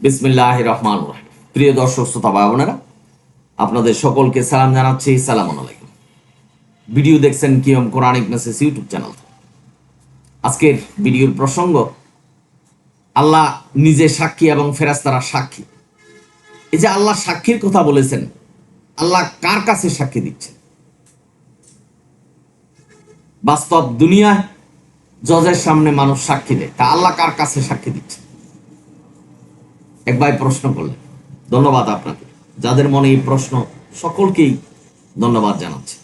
বিসমিল্লাহির রহমানির রহিম। প্রিয় দর্শক শ্রোতা ভাই বোনেরা, আপনাদের সকলকে সালাম জানাচ্ছি। সালাম আলাইকুম। ভিডিও দেখছেন কিয়ম কোরআনিক মেসেজ ইউটিউব চ্যানেল। আজকের ভিডিওর প্রসঙ্গ আল্লাহ নিজে সাক্ষী এবং ফেরেশতারা সাক্ষী। এই যে আল্লাহ সাক্ষীর কথা বলেছেন, আল্লাহ কার কাছে সাক্ষী দিচ্ছেন? বাস্তব দুনিয়ায় জজের সামনে মানুষ সাক্ষী দেয়, তা আল্লাহ কার কাছে সাক্ষী দিচ্ছে? এক ভাই প্রশ্ন করলেন। ধন্যবাদ আপনাকে, যাদের মনে এই প্রশ্ন, সকলকেই ধন্যবাদ জানাচ্ছি।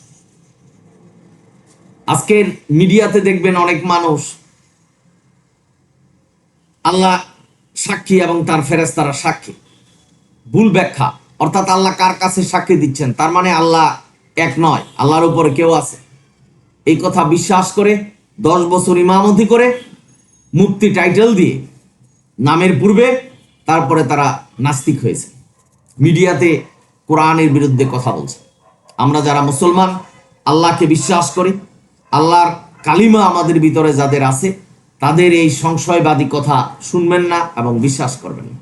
আজকের মিডিয়াতে দেখবেন অনেক মানুষ আল্লাহ সাক্ষী এবং তার ফেরেশতারা সাক্ষী, ভুল ব্যাখ্যা। অর্থাৎ আল্লাহ কার কাছে সাক্ষী দিচ্ছেন, তার মানে আল্লাহ এক নয়, আল্লাহর উপরে কেউ আছে, এই কথা বিশ্বাস করে 10 বছর ইমামতি করে মুফতি টাইটেল দিয়ে নামের পূর্বে তারপরে তারা নাস্তিক হয়েছে, মিডিয়াতে কোরআনের বিরুদ্ধে কথা বলছে। আমরা যারা মুসলমান আল্লাহকে বিশ্বাস করি, আল্লাহর কালিমা আমাদের ভিতরে যাদের আছে, তাদের এই সংশয়বাদী কথা শুনবেন না এবং বিশ্বাস করবেন না।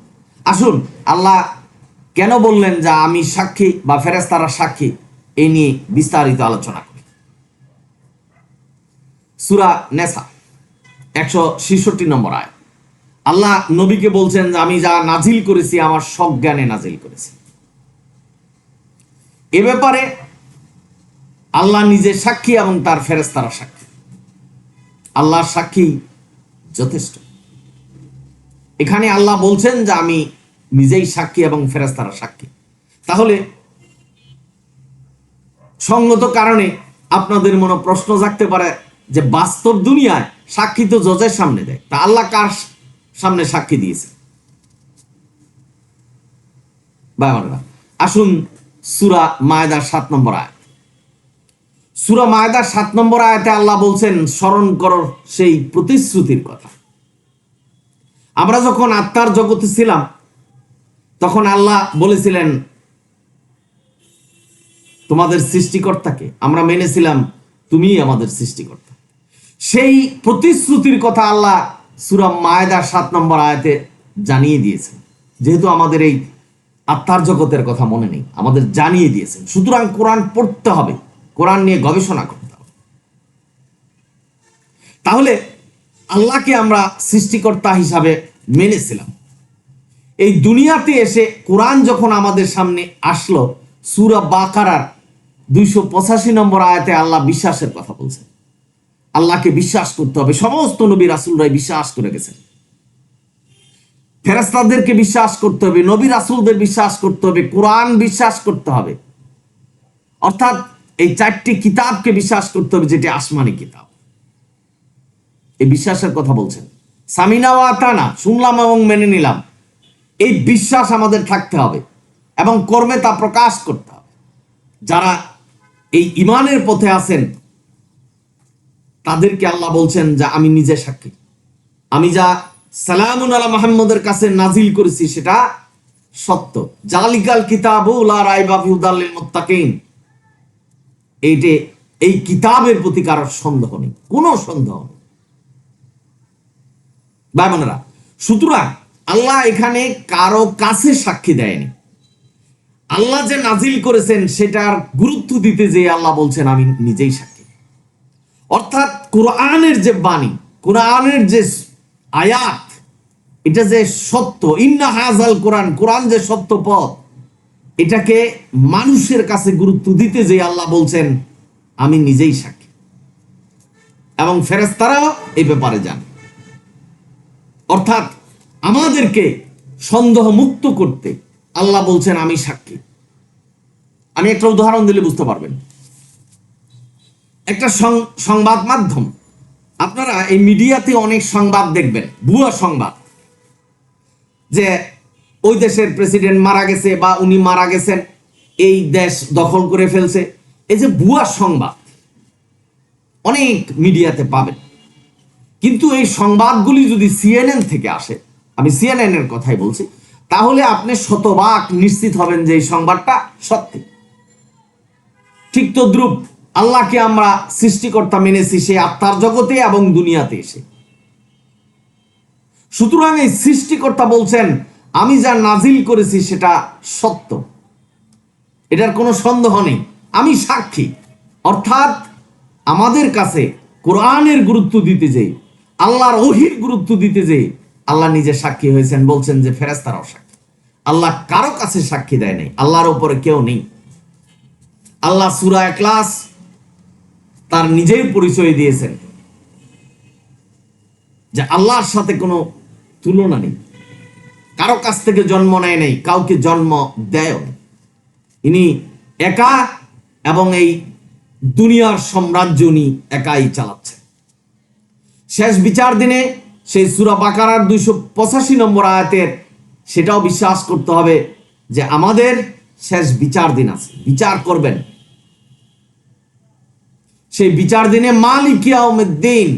আসুন, আল্লাহ কেন বললেন যে আমি সাক্ষী বা ফেরেশতারা সাক্ষী, এই নিয়ে বিস্তারিত আলোচনা করি। সূরা নেসা 166 নম্বর আয়াত। আল্লাহ নবীকে বলছেন যে আমি যা নাজিল করেছি আমার সজ্ঞানে নাজিল করেছি। এ ব্যাপারে আল্লাহ নিজে সাক্ষী এবং তার ফেরেশতারা সাক্ষী। আল্লাহর সাক্ষী যথেষ্ট। এখানে আল্লাহ বলছেন যে আমি নিজেই সাক্ষী এবং ফেরেশতারা সাক্ষী। তাহলে সঙ্গত কারণে আপনাদের মনে প্রশ্ন জাগতে পারে যে বাস্তব দুনিয়ায় সাক্ষী তো জজের সামনে দেয়, তা আল্লাহ কার সামনে সাক্ষী দিয়েছে? আসুন সূরা মায়দার 7 নম্বর আয়াত। সূরা মায়দার 7 নম্বর আয়াতে আল্লাহ বলছেন, স্মরণ করো সেই প্রতিশ্রুতির কথা। আমরা যখন আত্মার জগতে ছিলাম তখন আল্লাহ বলেছিলেন তোমাদের সৃষ্টিকর্তাকে আমরা মেনেছিলাম, তুমিই আমাদের সৃষ্টিকর্তা। সেই প্রতিশ্রুতির কথা আল্লাহ সূরা মায়দার 7 নম্বর আয়াতে জানিয়ে দিয়েছেন। যেহেতু আমাদের এই আত্মার জগতের কথা মনে নেই, আমাদের জানিয়ে দিয়েছেন। সুতরাং কোরআন পড়তে হবে, কোরআন নিয়ে গবেষণা করতে হবে। তাহলে আল্লাহকে আমরা সৃষ্টিকর্তা হিসাবে মেনেছিলাম। এই দুনিয়াতে এসে কোরআন যখন আমাদের সামনে আসলো, সূরা বাকারার 285 নম্বর আয়াতে আল্লাহ বিশ্বাসের কথা বলছেন। আল্লাহকে বিশ্বাস করতে হবে। সমস্ত নবী রাসূলরাই বিশ্বাস করে গেছেন। ফেরেশতাদেরকে বিশ্বাস করতে হবে, নবী রাসূলদের বিশ্বাস করতে হবে, কোরআন বিশ্বাস করতে হবে। অর্থাৎ এই 4টি কিতাবকে বিশ্বাস করতে হবে, যেটি আসমানি কিতাব। এই বিশ্বাসের কথা বলছেন। সামিনা ওয়া আতানা, শুনলাম এবং মেনে নিলাম, এই বিশ্বাস আমাদের থাকতে হবে এবং কর্মে তা প্রকাশ করতে হবে। যারা এই ঈমানের পথে আছেন তাদেরকে আল্লাহ বলছেন যে আমি নিজে সাক্ষী। আমি যা সালামুন আলা মুহাম্মদের কাছে নাজিল করেছি সেটা সত্য। জালিকাল কিতাবু লা রাইবা ফিহি হুদাল লিল মুত্তাকিন। এই কিতাবের প্রতি কারোর সন্দেহ নেই, কোনো সন্দেহ নেই। ভাই বোনেরা, সুতরাং আল্লাহ এখানে কারো কাছে সাক্ষী দেয়নি। আল্লাহ যে নাজিল করেছেন সেটার গুরুত্ব দিতে যে আল্লাহ বলছেন আমি নিজেই সাক্ষী। অর্থাৎ কোরআনের যে বাণী, কোরআনের যে আয়াত, এটা যে সত্য, ইন্না হাযাল কোরআন, কোরআন যে সত্য পথ, এটাকে মানুষের কাছে গুরুত্ব দিতে যে আল্লাহ বলছেন আমি নিজেই সাক্ষী। এবং ফেরেশতারাও এই ব্যাপারে জানে। অর্থাৎ আমাদেরকে সন্দেহ মুক্ত করতে আল্লাহ বলছেন আমি সাক্ষী। আমি একটা উদাহরণ দিলে বুঝতে পারবেন। একটা সংবাদ মাধ্যম, আপনারা এই মিডিয়াতে অনেক সংবাদ দেখবেন, ভুয়া সংবাদ, যে ওই দেশের প্রেসিডেন্ট মারা গেছে বা উনি মারা গেছেন, এই দেশ দখল করে ফেলছে। এই যে ভুয়া সংবাদ অনেক মিডিয়াতে পাবেন। কিন্তু এই সংবাদগুলি যদি সিএনএন থেকে আসে, আমি সিএনএন এর কথাই বলছি, তাহলে আপনি শতভাগ নিশ্চিত হবেন যে এই সংবাদটা সত্যি। ঠিক তদ্রূপ আল্লাহকে আমরা সৃষ্টিকর্তা মেনেছি সেই আত্মার জগতে এবং দুনিয়াতে এসে। সুতরাং এই সৃষ্টিকর্তা বলছেন আমি যা নাজিল করেছি সেটা সত্য, এটার কোনো সন্দেহ নেই, আমি সাক্ষী। অর্থাৎ আমাদের কাছে কোরআনের গুরুত্ব দিতে যে, আল্লাহর ওহির গুরুত্ব দিতে যে আল্লাহ নিজে সাক্ষী হয়েছেন, বলছেন যে ফেরেশতারাও সাক্ষী। আল্লাহ কারো কাছে সাক্ষী দেয় নাই, আল্লাহর উপরে কেউ নেই। আল্লাহ সূরা ইখলাস তার নিজেই পরিচয় দিয়েছেন যে আল্লাহর সাথে কোনো তুলনা নেই, কারো কাছ থেকে জন্ম নেয় নাই, কাউকে জন্ম দেয় নাই। ইনি একা, এবং এই দুনিয়ার সাম্রাজ্য উনি একাই চালাচ্ছেন। শেষ বিচার দিনে সেই সূরা বাকারার 285 নম্বর আয়াতের সেটাও বিশ্বাস করতে হবে যে আমাদের শেষ বিচার দিন আছে, বিচার করবেন। সেই বিচার দিনে মালিক ইয়াউমিদ্দিন,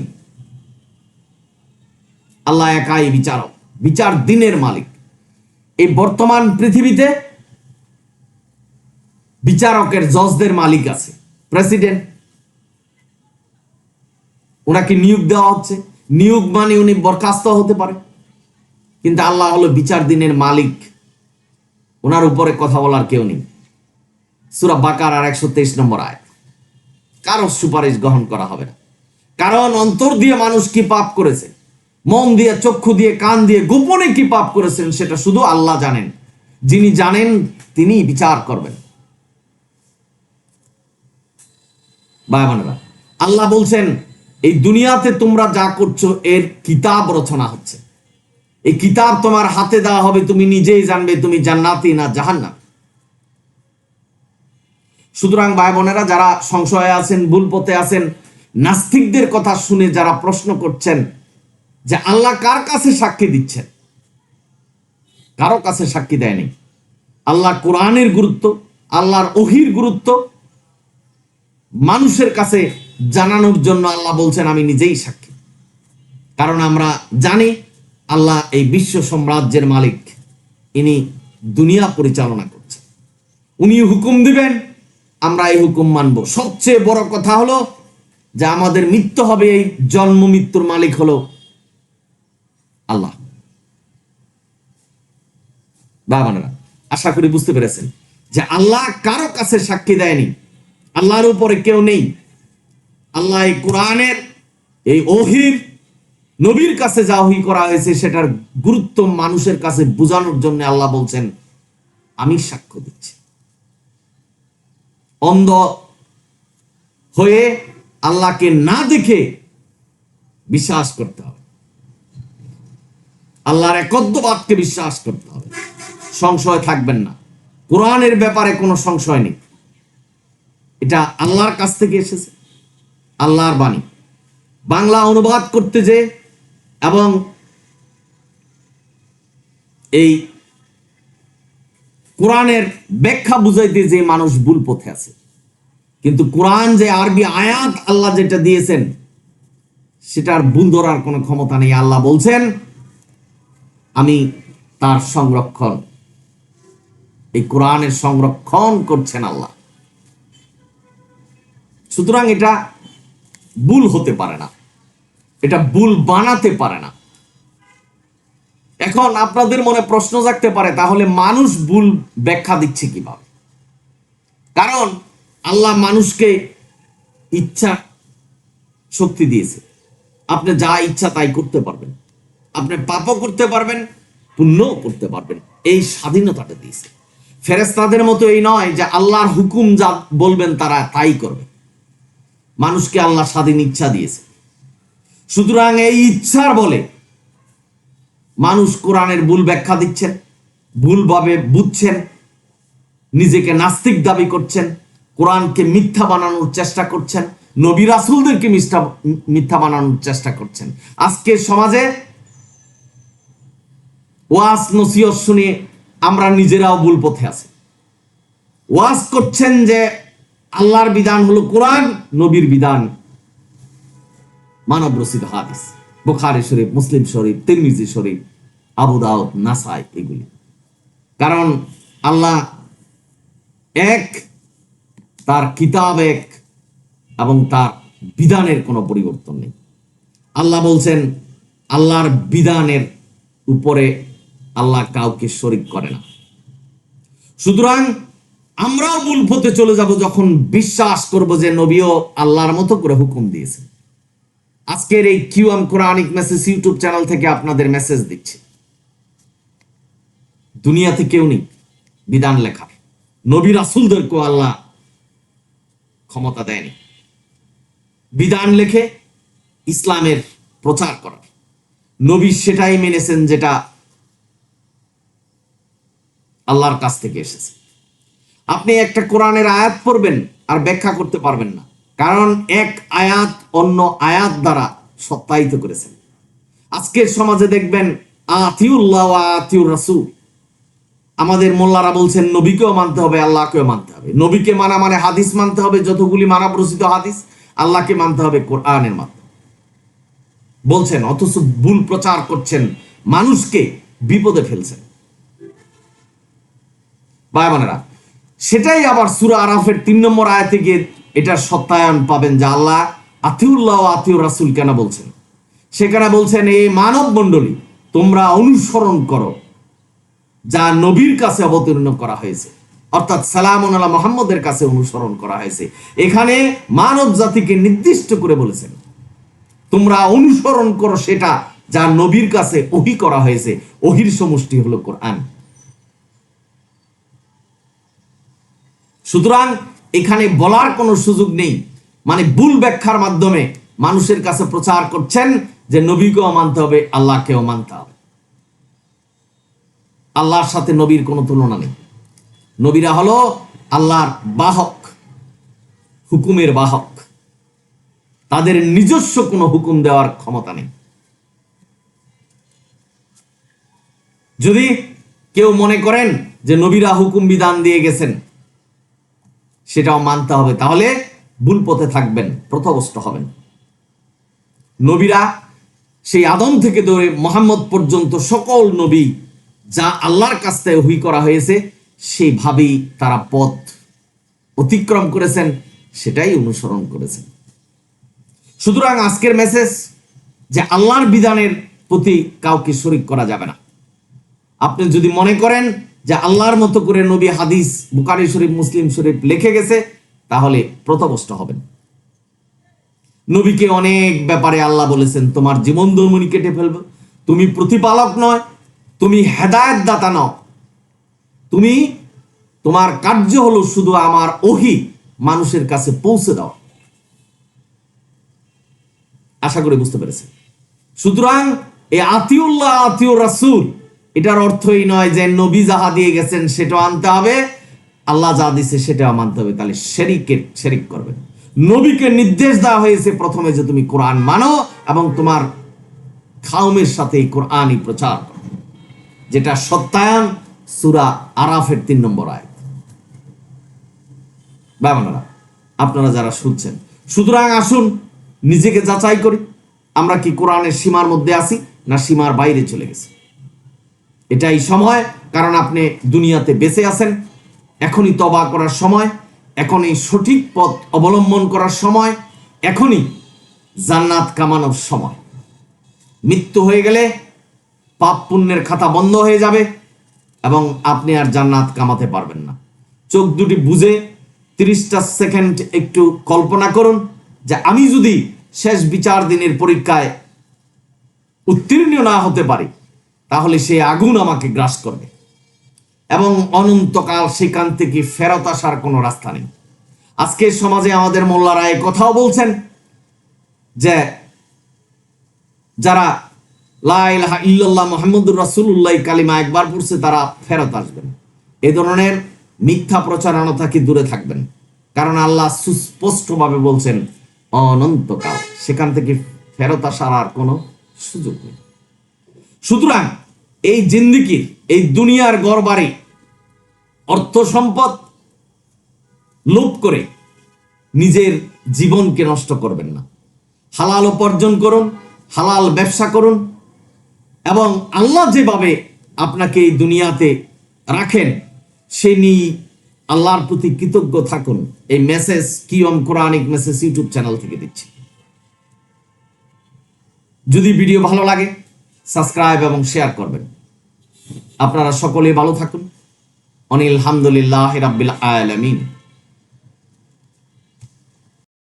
আল্লাহ একাই বিচারক, বিচার দিনের মালিক। এই বর্তমান পৃথিবীতে বিচারকের, জজদের মালিক আছে প্রেসিডেন্ট, ওনাকে নিয়োগ দেওয়া হচ্ছে, নিয়োগ মানে উনি বরখাস্ত হতে পারে, কিন্তু আল্লাহ হলো বিচার দিনের মালিক, ওনার উপরে কথা বলার কেউ নেই। সূরা বাকারার 123 নম্বর আয়াত। কারো সুপারিশ গ্রহণ করা হবে না, কারণ অন্তর দিয়ে মানুষ কি পাপ করেছে, মন দিয়ে, চক্ষু দিয়ে, কান দিয়ে গোপনে কি পাপ করেছেন সেটা শুধু আল্লাহ জানেন। যিনি জানেন তিনি বিচার করবেন। ভাই বোনেরা, আল্লাহ বলছেন এই দুনিয়াতে তোমরা যা করছো এর কিতাব রচনা হচ্ছে, এই কিতাব তোমার হাতে দেওয়া হবে, তুমি নিজেই জানবে তুমি জান্নাতি না জাহান্নাম। সুতরাং ভাই বোনেরা, যারা সংশয়ে আছেন, ভুল পথে আছেন, নাস্তিকদের কথা শুনে যারা প্রশ্ন করছেন যে আল্লাহ কার কাছে সাক্ষী দিচ্ছেন, কারো কাছে সাক্ষী দেয়নি। আল্লাহ কোরআনের গুরুত্ব, আল্লাহর ওহির গুরুত্ব মানুষের কাছে জানানোর জন্য আল্লাহ বলছেন আমি নিজেই সাক্ষী। কারণ আমরা জানি আল্লাহ এই বিশ্ব সাম্রাজ্যের মালিক, ইনি দুনিয়া পরিচালনা করছেন, উনি হুকুম দিবেন, আমরা এই হুকুম মানব। সবচেয়ে বড় কথা হলো যে আমাদের মৃত্যু হবে, এই জন্ম মৃত্যুর মালিক হলো আল্লাহ। বাবারা, আশা করি বুঝতে পেরেছেন যে আল্লাহ কারো কাছে সাক্ষী দেয়নি, আল্লাহর উপরে কেউ নেই। আল্লাহ এই কোরআনের, এই ওহির, নবীর কাছে যা ওহী করা হয়েছে সেটার গুরুত্ব মানুষের কাছে বোঝানোর জন্য আল্লাহ বলছেন আমি সাক্ষ্য দিচ্ছি। অন্ধ হয়ে আল্লাহকে না দেখে বিশ্বাস করতে হবে, আল্লাহর একত্ববাদকে বিশ্বাস করতে হবে, সংশয় থাকবেন না। কোরআনের ব্যাপারে কোনো সংশয় নেই, এটা আল্লাহর কাছ থেকে এসেছে, আল্লাহর বাণী। বাংলা অনুবাদ করতে যে এবং এই কোরআনের ব্যাখ্যা বুঝাইতে যে মানুষ ভুল পথে আছে, কিন্তু কোরআন যে আরবি আয়াত আল্লাহ যেটা দিয়েছেন সেটার ভুল ধরার কোনো ক্ষমতা নেই। আল্লাহ বলছেন আমি তার সংরক্ষণ, এই কোরআনের সংরক্ষণ করছেন আল্লাহ। সুতরাং এটা ভুল হতে পারে না, এটা ভুল বানাতে পারে না। এখন আপনাদের মনে প্রশ্ন জাগতে পারে তাহলে মানুষ ভুল ব্যাখ্যা দিচ্ছে কিভাবে? কারণ আল্লাহ মানুষকে ইচ্ছা শক্তি দিয়েছে, আপনি যা ইচ্ছা তাই করতে পারবেন, আপনি পাপও করতে পারবেন, পুণ্যও করতে পারবেন, এই স্বাধীনতাটা দিয়েছে। ফেরেশতাদের মতো এই নয় যে আল্লাহর হুকুম যা বলবেন তারা তাই করবে। মানুষকে আল্লাহ স্বাধীন ইচ্ছা দিয়েছে। সুতরাং এই ইচ্ছার বলে মানুষ কোরআনের ভুল ব্যাখ্যা দিচ্ছেন, ভুলভাবে বুঝছেন, নিজেকে নাস্তিক দাবি করছেন, কোরআনকে মিথ্যা বানানোর চেষ্টা করছেন, নবী রাসূলদেরকে মিথ্যা বানানোর চেষ্টা করছেন। আজকের সমাজে ওয়াজ নসিহত শুনে আমরা নিজেরাও ভুল পথে আছি। ওয়াজ করছেন যে আল্লাহর বিধান হলো কোরআন, নবীর বিধান মানব রচিত হাদিস, বুখারী শরীফ, মুসলিম শরীফ, তিরমিজি শরীফ, আবু দাউদ, নাসাই, এগুলি। কারণ আল্লাহ এক, তার কিতাব এক, এবং তার বিধানের কোনো পরিবর্তন নেই। আল্লাহ বলছেন আল্লাহর বিধানের উপরে আল্লাহ কাউকে শরীক করে না। সুতরাং আমরাও ভুল পথে চলে যাব যখন বিশ্বাস করব যে নবীও আল্লাহর মতো করে হুকুম দিয়েছে। আজকের এই QM Quranic message YouTube channel থেকে আপনাদের মেসেজ দিচ্ছি, দুনিয়াতে কেউ নেই বিধান লেখার। নবী রাসূলদেরকেও আল্লাহ ক্ষমতা দেয়নি বিধান লেখে ইসলামের প্রচার করার। নবী সেটাই মেনেছেন যেটা আল্লাহর কাছ থেকে এসেছে। আপনি একটা কোরআনের আয়াত পড়বেন আর ব্যাখ্যা করতে পারবেন না, কারণ এক আয়াত অন্য আয়াত দ্বারা সত্যায়িত করেছেন। আজকের সমাজে দেখবেন আতিউল্লাহ ওয়া আতিউর রাসূল, আমাদের মোল্লারা বলছেন নবীকেও মানতে হবে, আল্লাহকেও মানতে হবে। নবীকে মানা মানে হাদিস মানতে হবে, যতগুলি মানব রচিত হাদিস। আল্লাহকে মানতে হবে কোরআনের মাধ্যমে বলছেন, অথচ ভুল প্রচার করছেন, মানুষকে বিপদে ফেলছেন। ভাই বোনেরা, সেটাই আবার সূরা আরাফের 3 নম্বর আয়াতে গিয়ে এটার সত্যায়ন পাবেন যে আল্লাহ আতিউল্লাহ ওয়া আতিউর রাসূল কেন বলছেন। সেখানে বলছেন, এই মানব মণ্ডলী তোমরা অনুসরণ করো যা নবীর কাছে অবতীর্ণ করা হয়েছে, অর্থাৎ সালামুন আলা মুহাম্মদের কাছে অনুসরণ করা হয়েছে। এখানে মানব জাতিকে নির্দিষ্ট করে বলেছেন তোমরা অনুসরণ করো সেটা যা নবীর কাছে ওহী করা হয়েছে। ওহীর সমষ্টি হলো কোরআন। সুতরাং এখানে বলার কোনো সুযোগ নেই, মানে ভুল ব্যাখ্যার মাধ্যমে মানুষের কাছে প্রচার করছেন যে নবীকেও মানতে হবে, আল্লাহকেও মানতে হবে। আল্লাহর সাথে নবীর কোনো তুলনা নেই। নবীরা হলো আল্লাহর বাহক, হুকুমের বাহক। তাদের নিজস্ব কোনো হুকুম দেওয়ার ক্ষমতা নেই। যদি কেউ মনে করেন যে নবীরা হুকুম বিধান দিয়ে গেছেন, সেটাও মানতে হবে, তাহলে ভুল পথে থাকবেন, পথভ্রষ্ট হবেন। নবীরা সেই আদম থেকে ধরে মুহাম্মদ পর্যন্ত সকল নবী যা আল্লাহর কাছ থেকে ওহী করা হয়েছে সেইভাবেই তারা পথ অতিক্রম করেছেন, সেটাই অনুসরণ করেছেন। সুতরাং আজকের মেসেজ যে আল্লাহর বিধানের প্রতি কাউকে শরীক করা যাবে না। আপনি যদি মনে করেন যে আল্লাহর মতো করে নবী হাদিস বুখারী শরীফ মুসলিম শরীফ লিখে গেছে, তাহলে পথভ্রষ্ট হবেন। নবীকে অনেক ব্যাপারে আল্লাহ বলেছেন তোমার জীবন দুর্মনি কেটে ফেলবে, তুমি প্রতিপালক নয়, তুমি হেদায়েত দাতা নও, তুমি তোমার কার্য হলো শুধু আমার ওহী মানুষের কাছে পৌঁছে দেওয়া। আশা করি বুঝতে পেরেছেন। সুতরাং এই আতিউল্লাহ আতিউর রাসূল এটার অর্থই নয় যে নবী যাহা দিয়ে গেছেন সেটা আনতে হবে, আল্লাহ যা দিয়েছে সেটাও মানতে হবে, তাহলে শিরক করবেন। নবীকে নির্দেশ দেওয়া হয়েছে প্রথমে যে তুমি কোরআন মানো এবং তোমার কওমের সাথে এই কোরআনই প্রচার করো, যেটা সত্যায়ন সূরা আরাফের 3 নম্বর আয়াত। বাবারা, আপনারা যারা শুনছেন, সুতরাং আসুন নিজেকে যাচাই করি, আমরা কি কোরআনের সীমার মধ্যে আছি না সীমার বাইরে চলে গেছি। এটাই সময়, কারণ আপনি দুনিয়াতে বেঁচে আছেন। এখনই তওবা করার সময়, এখনই সঠিক পথ অবলম্বন করার সময়, এখনই জান্নাত কামানোর সময়। মৃত্যু হয়ে গেলে পাপ পুণ্যের খাতা বন্ধ হয়ে যাবে এবং আপনি আর জান্নাত কামাতে পারবেন না। চোখ দুটি বুঝে 30টা সেকেন্ড একটু কল্পনা করুন যে আমি যদি শেষ বিচার দিনের পরীক্ষায় উত্তীর্ণ না হতে পারি, তাহলে সেই আগুন আমাকে গ্রাস করবে এবং অনন্তকাল সেখান থেকে ফেরত আসার কোনো রাস্তা নেই। আজকের সমাজে আমাদের মোল্লারা এই কথাও বলছেন যে যারা লা ইলাহা ইল্লাল্লাহ মুহাম্মাদুর রাসূলুল্লাহ কালিমা একবার পড়ছে তারা ফেরত আসবেন। এই ধরনের মিথ্যা প্রচারণা থেকে দূরে থাকবেন, কারণ আল্লাহ সুস্পষ্টভাবে বলছেন অনন্তকাল সেখান থেকে ফেরত আসার আর কোনো সুযোগ নেই। সুতরাং এই জিন্দেগির এই দুনিয়ার গড়বাড়ি অর্থ সম্পদ লোভ করে নিজের জীবনকে নষ্ট করবেন না। হালাল উপার্জন করুন, হালাল ব্যবসা করুন এবং আল্লাহ যেভাবে আপনাকে এই দুনিয়াতে রাখেন সে নিয়ে আল্লাহর প্রতি কৃতজ্ঞ থাকুন। এই মেসেজ কিয়ম কোরআনিক মেসেজ ইউটিউব চ্যানেল থেকে দিচ্ছি। যদি ভিডিও ভালো লাগে সাবস্ক্রাইব এবং শেয়ার করবেন। আপনারা সকলেই ভালো থাকুন। অনিল হামদুলিল্লাহ রাব্বিল আলামিন।